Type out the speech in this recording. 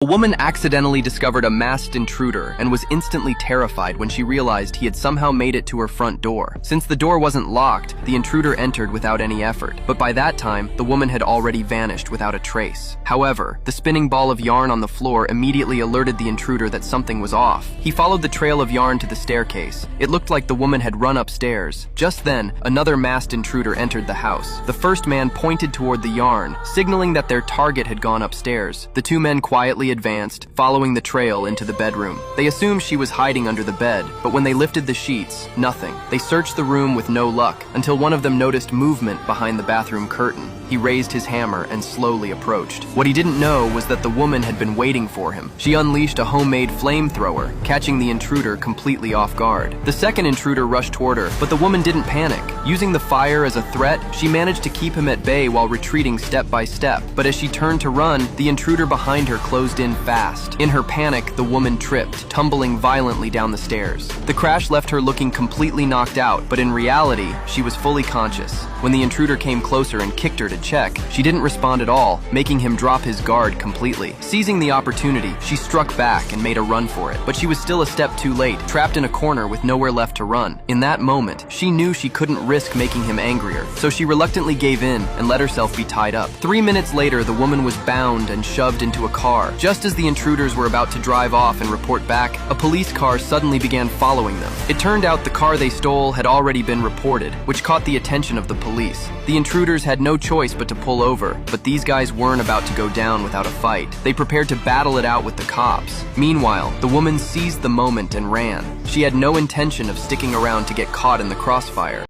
woman accidentally discovered a masked intruder and was instantly terrified when she realized he had somehow made it to her front door. Since the door wasn't locked, the intruder entered without any effort, but by that time, the woman had already vanished without a trace. However, the spinning ball of yarn on the floor immediately alerted the intruder that something was off. He followed the trail of yarn to the staircase. It looked like the woman had run upstairs. Just then, another masked intruder entered the house. The first man pointed toward the yarn, signaling that their target had gone upstairs. The two men quietly advanced, following the trail into the bedroom. They assumed she was hiding under the bed, but when they lifted the sheets, nothing. They searched the room with no luck, until one of them noticed movement behind the bathroom curtain. He raised his hammer and slowly approached. What he didn't know was that the woman had been waiting for him. She unleashed a homemade flamethrower, catching the intruder completely off guard. The second intruder rushed toward her, but the woman didn't panic. Using the fire as a threat, she managed to keep him at bay while retreating step by step. But as she turned to run, the intruder behind her closed in fast. In her panic, the woman tripped, tumbling violently down the stairs. The crash left her looking completely knocked out, but in reality, she was fully conscious. When the intruder came closer and kicked her to check, she didn't respond at all, making him drop his guard completely. Seizing the opportunity, she struck back and made a run for it, but she was still a step too late, trapped in a corner with nowhere left to run. In that moment, she knew she couldn't risk making him angrier, so she reluctantly gave in and let herself be tied up. 3 minutes later, the woman was bound and shoved into a car. Just as the intruders were about to drive off and report back, a police car suddenly began following them. It turned out the car they stole had already been reported, which caught the attention of the police. The intruders had no choice but to pull over, but these guys weren't about to go down without a fight. They prepared to battle it out with the cops. Meanwhile, the woman seized the moment and ran. She had no intention of sticking around to get caught in the crossfire.